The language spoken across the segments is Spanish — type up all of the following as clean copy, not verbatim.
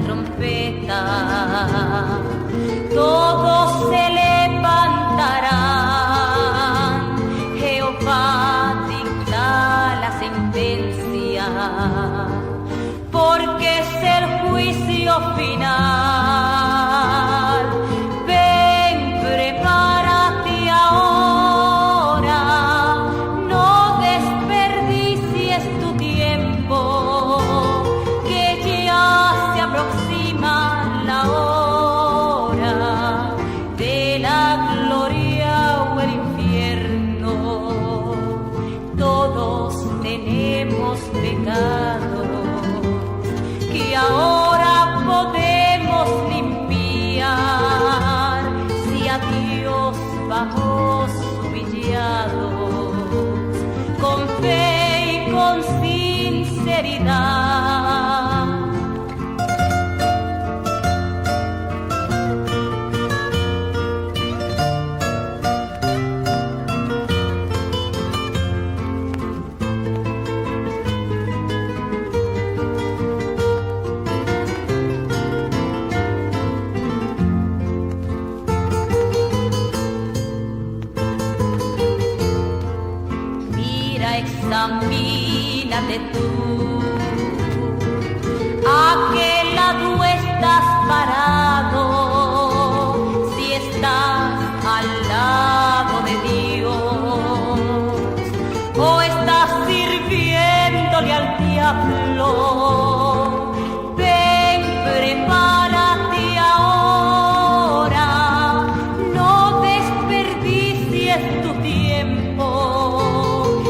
trompeta, todos se levantarán, Jehová dicta la sentencia, porque es el juicio final. Ven, prepárate ahora, no desperdicies tu tiempo, que ya se aproxima la hora de la gloria o el infierno. Todos tenemos pecados que ahora podemos limpiar si a Dios vamos humillados con fe y con sinceridad. Examínate tú, ¿a qué lado estás parado? Si estás al lado de Dios o estás sirviéndole al diablo. Ven, prepárate ahora, no desperdicies tu tiempo,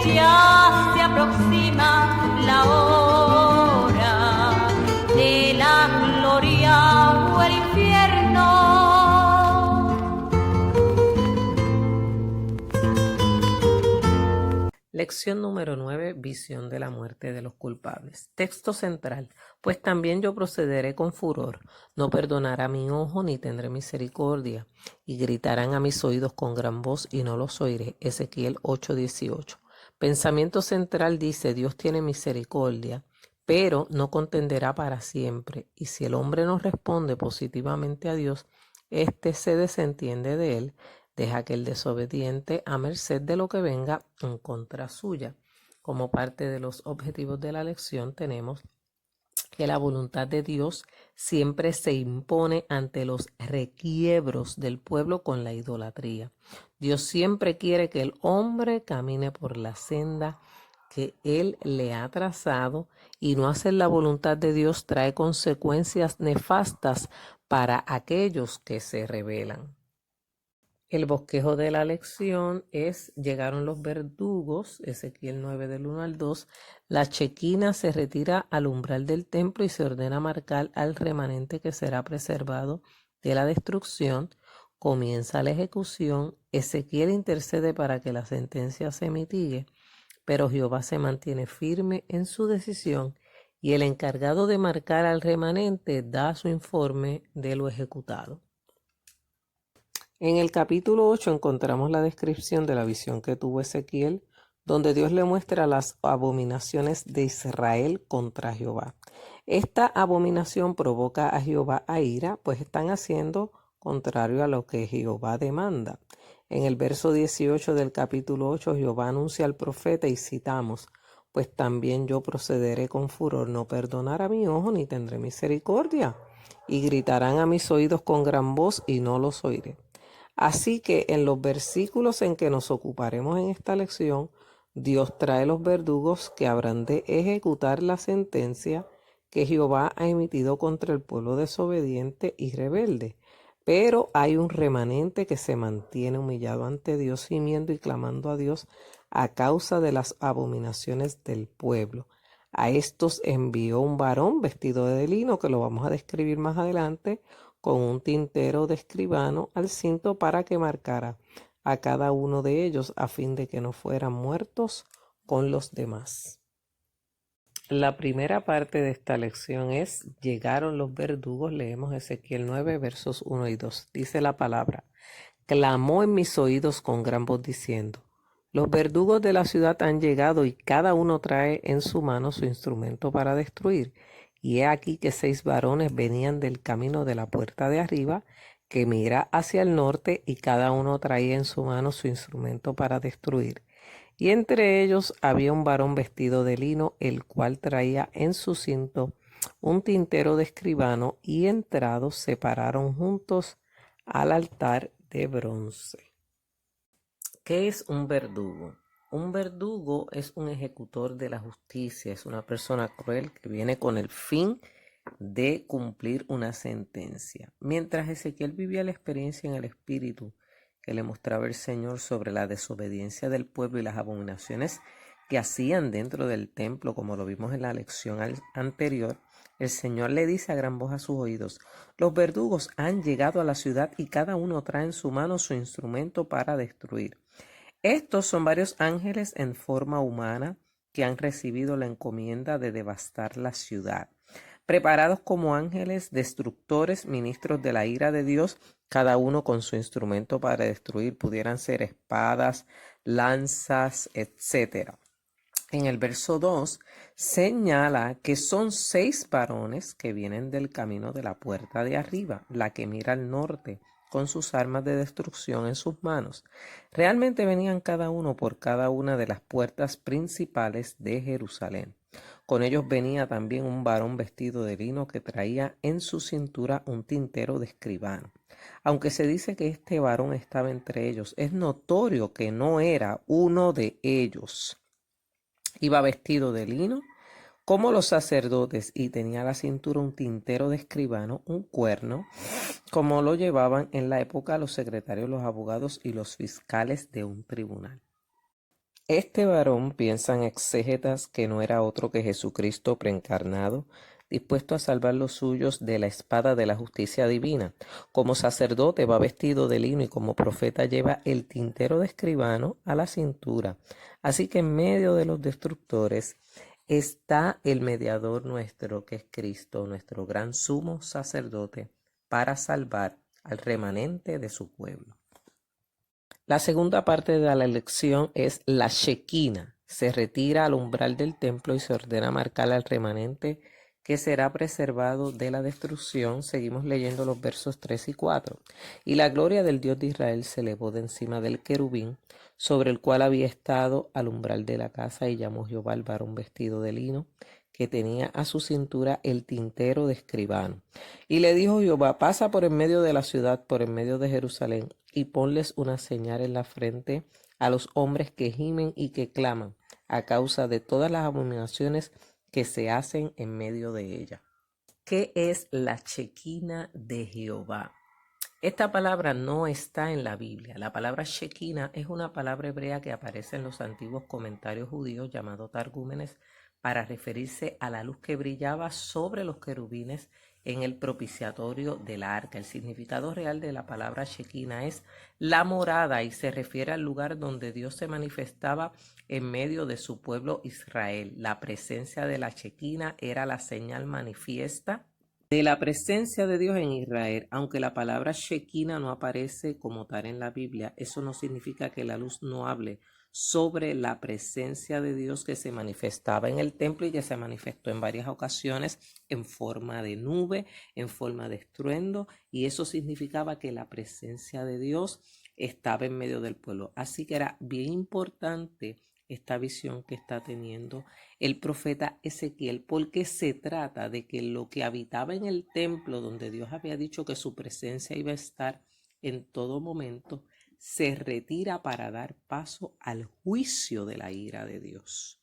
ya se aproxima la hora de la gloria o el infierno. Lección número 9. Visión de la muerte de los culpables. Texto central. Pues también yo procederé con furor, no perdonará mi ojo ni tendré misericordia, y gritarán a mis oídos con gran voz y no los oiré. Ezequiel 8:18. Pensamiento central dice: Dios tiene misericordia, pero no contenderá para siempre. Y si el hombre no responde positivamente a Dios, éste se desentiende de él, deja que el desobediente a merced de lo que venga en contra suya. Como parte de los objetivos de la lección tenemos que la voluntad de Dios siempre se impone ante los requiebros del pueblo con la idolatría. Dios siempre quiere que el hombre camine por la senda que Él le ha trazado, y no hacer la voluntad de Dios trae consecuencias nefastas para aquellos que se rebelan. El bosquejo de la lección es: llegaron los verdugos, Ezequiel 9 del 1 al 2. La chequina se retira al umbral del templo y se ordena marcar al remanente que será preservado de la destrucción. Comienza la ejecución. Ezequiel intercede para que la sentencia se mitigue, pero Jehová se mantiene firme en su decisión, y el encargado de marcar al remanente da su informe de lo ejecutado. En el capítulo 8 encontramos la descripción de la visión que tuvo Ezequiel, donde Dios le muestra las abominaciones de Israel contra Jehová. Esta abominación provoca a Jehová a ira, pues están haciendo contrario a lo que Jehová demanda. En el verso 18 del capítulo 8, Jehová anuncia al profeta y citamos: pues también yo procederé con furor, no perdonará mi ojo ni tendré misericordia, y gritarán a mis oídos con gran voz y no los oiré. Así que en los versículos en que nos ocuparemos en esta lección, Dios trae los verdugos que habrán de ejecutar la sentencia que Jehová ha emitido contra el pueblo desobediente y rebelde. Pero hay un remanente que se mantiene humillado ante Dios, gimiendo y clamando a Dios a causa de las abominaciones del pueblo. A estos envió un varón vestido de lino, que lo vamos a describir más adelante, con un tintero de escribano al cinto, para que marcara a cada uno de ellos, a fin de que no fueran muertos con los demás. La primera parte de esta lección es: llegaron los verdugos. Leemos Ezequiel 9, versos 1 y 2. Dice la palabra: clamó en mis oídos con gran voz diciendo: los verdugos de la ciudad han llegado, y cada uno trae en su mano su instrumento para destruir. Y he aquí que 6 varones venían del camino de la puerta de arriba, que mira hacia el norte, y cada uno traía en su mano su instrumento para destruir. Y entre ellos había un varón vestido de lino, el cual traía en su cinto un tintero de escribano, y entrados se pararon juntos al altar de bronce. ¿Qué es un verdugo? Un verdugo es un ejecutor de la justicia, es una persona cruel que viene con el fin de cumplir una sentencia. Mientras Ezequiel vivía la experiencia en el espíritu que le mostraba el Señor sobre la desobediencia del pueblo y las abominaciones que hacían dentro del templo, como lo vimos en la lección anterior, el Señor le dice a gran voz a sus oídos: los verdugos han llegado a la ciudad y cada uno trae en su mano su instrumento para destruir. Estos son varios ángeles en forma humana que han recibido la encomienda de devastar la ciudad. Preparados como ángeles destructores, ministros de la ira de Dios, cada uno con su instrumento para destruir, pudieran ser espadas, lanzas, etc. En el verso 2 señala que son 6 varones que vienen del camino de la puerta de arriba, la que mira al norte, con sus armas de destrucción en sus manos. Realmente venían cada uno por cada una de las puertas principales de Jerusalén. Con ellos venía también un varón vestido de lino que traía en su cintura un tintero de escribano. Aunque se dice que este varón estaba entre ellos, es notorio que no era uno de ellos. Iba vestido de lino como los sacerdotes y tenía a la cintura un tintero de escribano, un cuerno, como lo llevaban en la época los secretarios, los abogados y los fiscales de un tribunal. Este varón, piensan exégetas, que no era otro que Jesucristo preencarnado, dispuesto a salvar los suyos de la espada de la justicia divina. Como sacerdote va vestido de lino y como profeta lleva el tintero de escribano a la cintura. Así que en medio de los destructores está el mediador nuestro, que es Cristo, nuestro gran sumo sacerdote, para salvar al remanente de su pueblo. La segunda parte de la lección es la Shequina. Se retira al umbral del templo y se ordena marcar al remanente que será preservado de la destrucción. Seguimos leyendo los versos 3 y 4. Y la gloria del Dios de Israel se elevó de encima del querubín, sobre el cual había estado al umbral de la casa, y llamó Jehová al varón vestido de lino, que tenía a su cintura el tintero de escribano. Y le dijo Jehová: pasa por en medio de la ciudad, por en medio de Jerusalén, y ponles una señal en la frente a los hombres que gimen y que claman a causa de todas las abominaciones que se hacen en medio de ella. ¿Qué es la Shequina de Jehová? Esta palabra no está en la Biblia. La palabra Shequina es una palabra hebrea que aparece en los antiguos comentarios judíos llamados Targúmenes para referirse a la luz que brillaba sobre los querubines en el propiciatorio del arca. El significado real de la palabra Shequina es la morada y se refiere al lugar donde Dios se manifestaba en medio de su pueblo Israel. La presencia de la Shequina era la señal manifiesta de la presencia de Dios en Israel. Aunque la palabra Shequina no aparece como tal en la Biblia, eso no significa que la luz no hable sobre la presencia de Dios que se manifestaba en el templo y que se manifestó en varias ocasiones en forma de nube, en forma de estruendo, y eso significaba que la presencia de Dios estaba en medio del pueblo. Así que era bien importante esta visión que está teniendo el profeta Ezequiel, porque se trata de que lo que habitaba en el templo, donde Dios había dicho que su presencia iba a estar en todo momento, se retira para dar paso al juicio de la ira de Dios.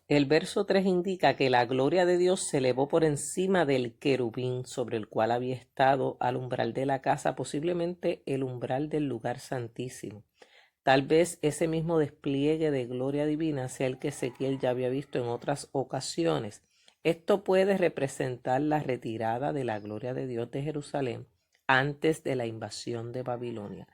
El verso 3 indica que la gloria de Dios se elevó por encima del querubín sobre el cual había estado al umbral de la casa, posiblemente el umbral del lugar santísimo. Tal vez ese mismo despliegue de gloria divina sea el que Ezequiel ya había visto en otras ocasiones. Esto puede representar la retirada de la gloria de Dios de Jerusalén antes de la invasión de Babilonia.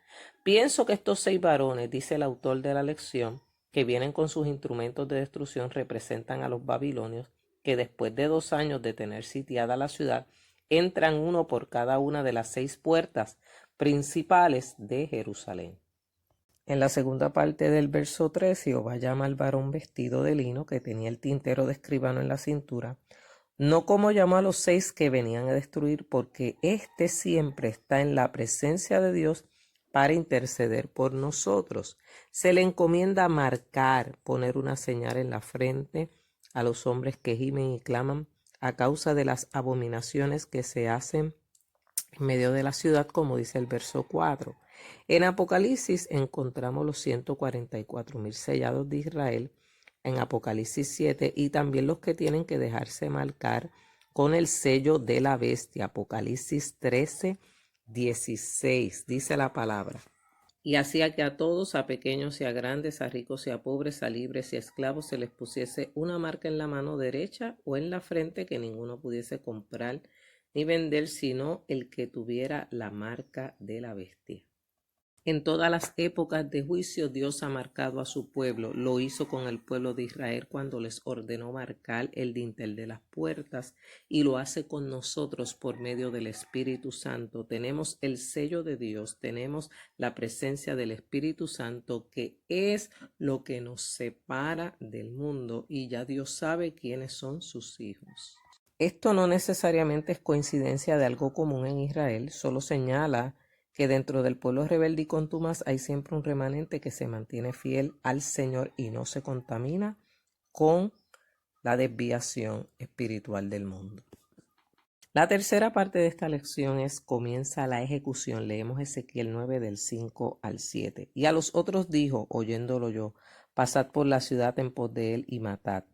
Pienso que estos 6 varones, dice el autor de la lección, que vienen con sus instrumentos de destrucción, representan a los babilonios, que después de 2 años de tener sitiada la ciudad, entran uno por cada una de las 6 puertas principales de Jerusalén. En la segunda parte del verso 3, Jehová llama al varón vestido de lino que tenía el tintero de escribano en la cintura, no como llamó a los 6 que venían a destruir, porque éste siempre está en la presencia de Dios para interceder por nosotros. Se le encomienda marcar, poner una señal en la frente a los hombres que gimen y claman a causa de las abominaciones que se hacen en medio de la ciudad, como dice el verso 4. En Apocalipsis encontramos los 144,000 sellados de Israel en Apocalipsis 7 y también los que tienen que dejarse marcar con el sello de la bestia. Apocalipsis 13:16 dice la palabra. Y hacía que a todos, a pequeños y a grandes, a ricos y a pobres, a libres y a esclavos, se les pusiese una marca en la mano derecha o en la frente que ninguno pudiese comprar ni vender, sino el que tuviera la marca de la bestia. En todas las épocas de juicio Dios ha marcado a su pueblo. Lo hizo con el pueblo de Israel cuando les ordenó marcar el dintel de las puertas y lo hace con nosotros por medio del Espíritu Santo. Tenemos el sello de Dios, tenemos la presencia del Espíritu Santo, que es lo que nos separa del mundo, y ya Dios sabe quiénes son sus hijos. Esto no necesariamente es coincidencia de algo común en Israel, solo señala que dentro del pueblo rebelde y contumaz hay siempre un remanente que se mantiene fiel al Señor y no se contamina con la desviación espiritual del mundo. La tercera parte de esta lección comienza la ejecución. Leemos Ezequiel 9 del 5 al 7. Y a los otros dijo, oyéndolo yo, pasad por la ciudad en pos de él y matad.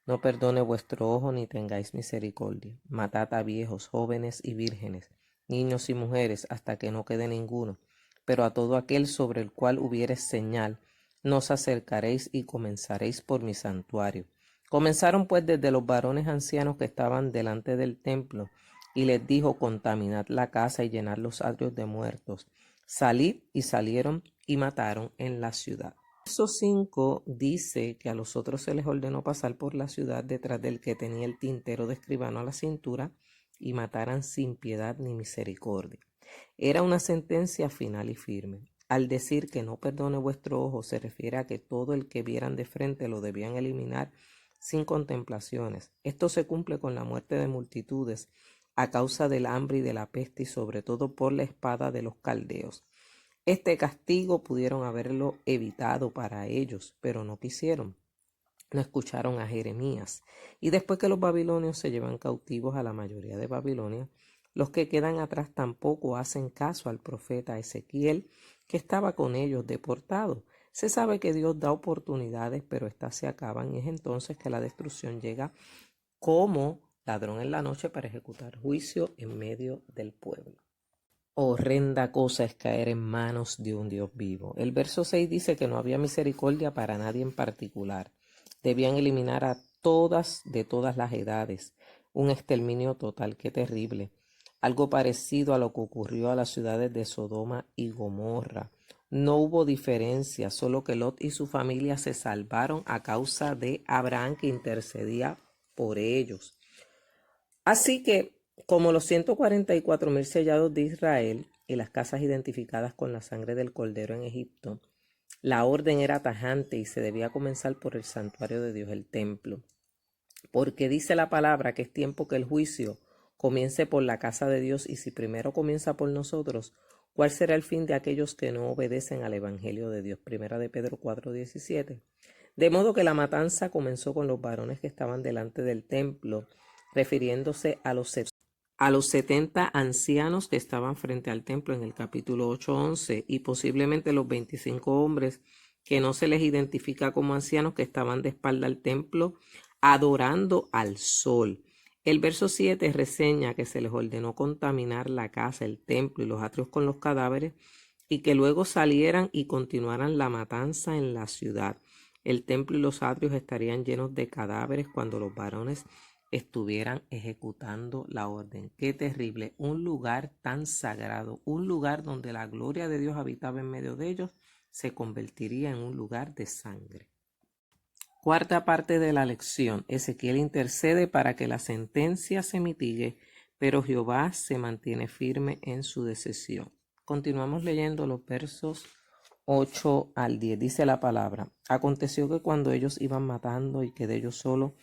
No perdone vuestro ojo ni tengáis misericordia. Matad a viejos, jóvenes y vírgenes, niños y mujeres, hasta que no quede ninguno. Pero a todo aquel sobre el cual hubiere señal, no os acercaréis y comenzaréis por mi santuario. Comenzaron pues desde los varones ancianos que estaban delante del templo, y les dijo, contaminad la casa y llenad los atrios de muertos. Salid, y salieron y mataron en la ciudad. Verso 5 dice que a los otros se les ordenó pasar por la ciudad detrás del que tenía el tintero de escribano a la cintura, y mataran sin piedad ni misericordia. Era una sentencia final y firme. Al decir que no perdone vuestro ojo, se refiere a que todo el que vieran de frente lo debían eliminar sin contemplaciones. Esto se cumple con la muerte de multitudes a causa del hambre y de la peste, y sobre todo por la espada de los caldeos. Este castigo pudieron haberlo evitado para ellos, pero no quisieron. No escucharon a Jeremías. Y después que los babilonios se llevan cautivos a la mayoría de Babilonia, los que quedan atrás tampoco hacen caso al profeta Ezequiel, que estaba con ellos deportado. Se sabe que Dios da oportunidades, pero éstas se acaban, y es entonces que la destrucción llega como ladrón en la noche para ejecutar juicio en medio del pueblo. Horrenda cosa es caer en manos de un Dios vivo. El verso 6 dice que no había misericordia para nadie en particular. Debían eliminar a todas de todas las edades. Un exterminio total, qué terrible. Algo parecido a lo que ocurrió a las ciudades de Sodoma y Gomorra. No hubo diferencia, solo que Lot y su familia se salvaron a causa de Abraham, que intercedía por ellos. Así que, como los 144,000 sellados de Israel y las casas identificadas con la sangre del cordero en Egipto, la orden era tajante y se debía comenzar por el santuario de Dios, el templo. Porque dice la palabra que es tiempo que el juicio comience por la casa de Dios, y si primero comienza por nosotros, ¿cuál será el fin de aquellos que no obedecen al evangelio de Dios? Primera de Pedro 4:17. De modo que la matanza comenzó con los varones que estaban delante del templo, refiriéndose a los 70 ancianos que estaban frente al templo en el capítulo 8:11, y posiblemente los 25 hombres que no se les identifica como ancianos, que estaban de espalda al templo adorando al sol. El verso 7 reseña que se les ordenó contaminar la casa, el templo y los atrios con los cadáveres, y que luego salieran y continuaran la matanza en la ciudad. El templo y los atrios estarían llenos de cadáveres cuando los varones estuvieran ejecutando la orden. Qué terrible, un lugar tan sagrado, un lugar donde la gloria de Dios habitaba en medio de ellos, se convertiría en un lugar de sangre. Cuarta parte de la lección. Ezequiel intercede para que la sentencia se mitigue, pero Jehová se mantiene firme en su decisión. Continuamos leyendo los versos 8 al 10. Dice la palabra: aconteció que cuando ellos iban matando y quedé yo solo,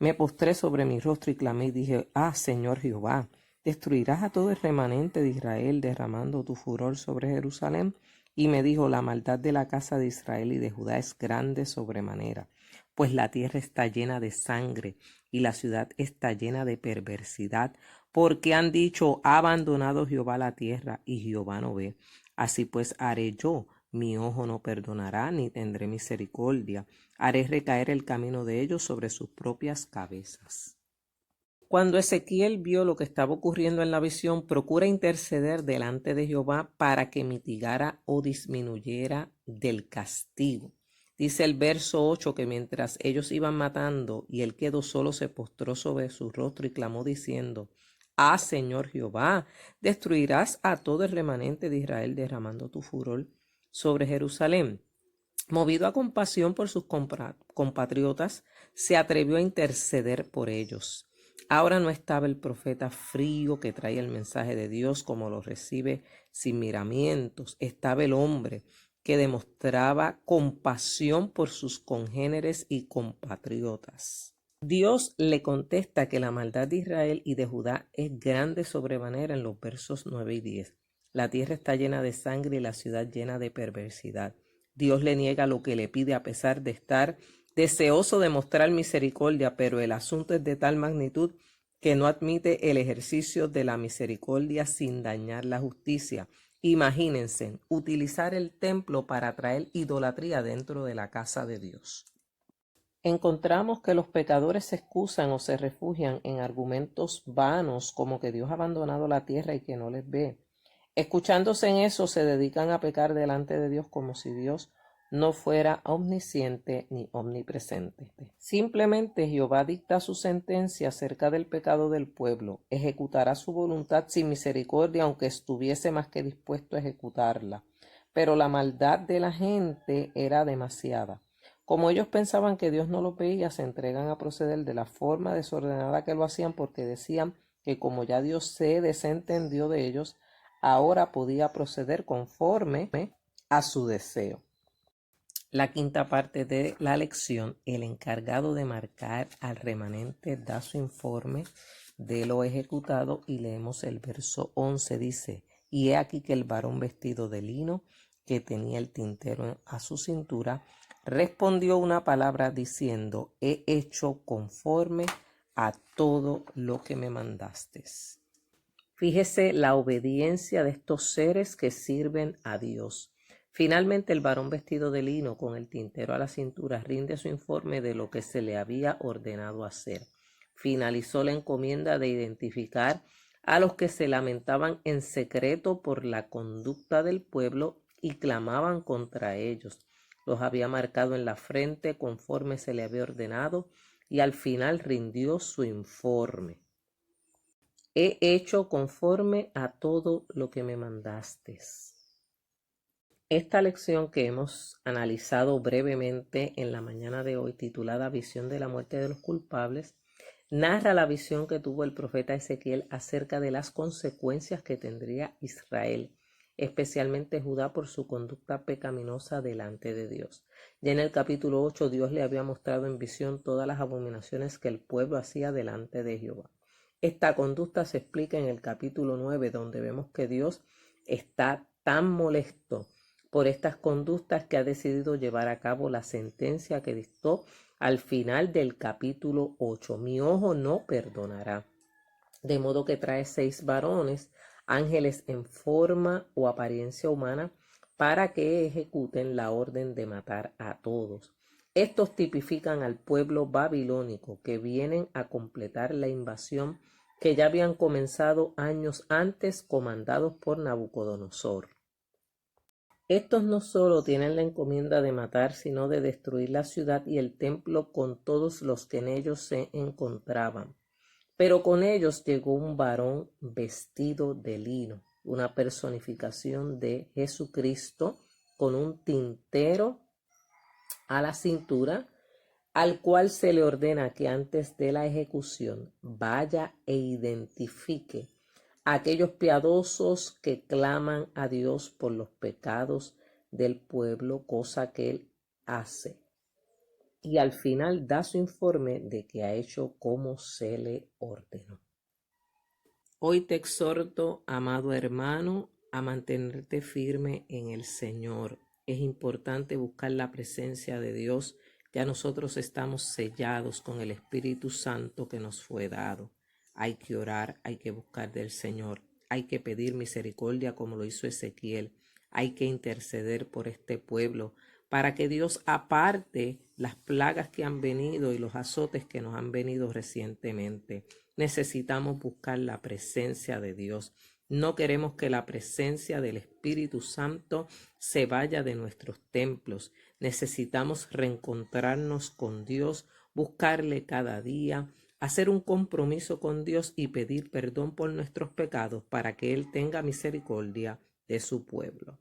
Me postré sobre mi rostro y clamé y dije, Señor Jehová, ¿destruirás a todo el remanente de Israel derramando tu furor sobre Jerusalén? Y me dijo, la maldad de la casa de Israel y de Judá es grande sobremanera, pues la tierra está llena de sangre y la ciudad está llena de perversidad, porque han dicho, ha abandonado Jehová la tierra y Jehová no ve. Así pues haré yo, mi ojo no perdonará ni tendré misericordia. Haré recaer el camino de ellos sobre sus propias cabezas. Cuando Ezequiel vio lo que estaba ocurriendo en la visión, procura interceder delante de Jehová para que mitigara o disminuyera del castigo. Dice el verso 8 que mientras ellos iban matando y él quedó solo, se postró sobre su rostro y clamó diciendo, Señor Jehová, destruirás a todo el remanente de Israel derramando tu furor sobre Jerusalén. Movido a compasión por sus compatriotas, se atrevió a interceder por ellos. Ahora no estaba el profeta frío que trae el mensaje de Dios como lo recibe sin miramientos. Estaba el hombre que demostraba compasión por sus congéneres y compatriotas. Dios le contesta que la maldad de Israel y de Judá es grande sobremanera en los versos 9 y 10. La tierra está llena de sangre y la ciudad llena de perversidad. Dios le niega lo que le pide a pesar de estar deseoso de mostrar misericordia, pero el asunto es de tal magnitud que no admite el ejercicio de la misericordia sin dañar la justicia. Imagínense, utilizar el templo para traer idolatría dentro de la casa de Dios. Encontramos que los pecadores se excusan o se refugian en argumentos vanos como que Dios ha abandonado la tierra y que no les ve. Escuchándose en eso, se dedican a pecar delante de Dios como si Dios no fuera omnisciente ni omnipresente. Simplemente Jehová dicta su sentencia acerca del pecado del pueblo, ejecutará su voluntad sin misericordia, aunque estuviese más que dispuesto a ejecutarla. Pero la maldad de la gente era demasiada. Como ellos pensaban que Dios no los veía, se entregan a proceder de la forma desordenada que lo hacían porque decían que como ya Dios se desentendió de ellos, ahora podía proceder conforme a su deseo. La quinta parte de la lección, el encargado de marcar al remanente da su informe de lo ejecutado y leemos el verso 11, dice, y he aquí que el varón vestido de lino que tenía el tintero a su cintura, respondió una palabra diciendo, he hecho conforme a todo lo que me mandaste. Fíjese la obediencia de estos seres que sirven a Dios. Finalmente el varón vestido de lino con el tintero a la cintura rinde su informe de lo que se le había ordenado hacer. Finalizó la encomienda de identificar a los que se lamentaban en secreto por la conducta del pueblo y clamaban contra ellos. Los había marcado en la frente conforme se le había ordenado y al final rindió su informe. He hecho conforme a todo lo que me mandaste. Esta lección que hemos analizado brevemente en la mañana de hoy, titulada Visión de la muerte de los culpables, narra la visión que tuvo el profeta Ezequiel acerca de las consecuencias que tendría Israel, especialmente Judá, por su conducta pecaminosa delante de Dios. Ya en el capítulo 8 Dios le había mostrado en visión todas las abominaciones que el pueblo hacía delante de Jehová. Esta conducta se explica en el capítulo 9, donde vemos que Dios está tan molesto por estas conductas que ha decidido llevar a cabo la sentencia que dictó al final del capítulo 8. Mi ojo no perdonará. De modo que trae 6 varones, ángeles en forma o apariencia humana, para que ejecuten la orden de matar a todos. Estos tipifican al pueblo babilónico que vienen a completar la invasión que ya habían comenzado años antes, comandados por Nabucodonosor. Estos no solo tienen la encomienda de matar, sino de destruir la ciudad y el templo con todos los que en ellos se encontraban. Pero con ellos llegó un varón vestido de lino, una personificación de Jesucristo, con un tintero a la cintura, al cual se le ordena que antes de la ejecución vaya e identifique a aquellos piadosos que claman a Dios por los pecados del pueblo, cosa que él hace. y al final da su informe de que ha hecho como se le ordenó. Hoy te exhorto, amado hermano, a mantenerte firme en el Señor. Es importante buscar la presencia de Dios. Ya nosotros estamos sellados con el Espíritu Santo que nos fue dado. Hay que orar, hay que buscar del Señor, hay que pedir misericordia como lo hizo Ezequiel. Hay que interceder por este pueblo para que Dios aparte las plagas que han venido y los azotes que nos han venido recientemente. Necesitamos buscar la presencia de Dios. No queremos que la presencia del Espíritu Santo se vaya de nuestros templos. Necesitamos reencontrarnos con Dios, buscarle cada día, hacer un compromiso con Dios y pedir perdón por nuestros pecados para que Él tenga misericordia de su pueblo.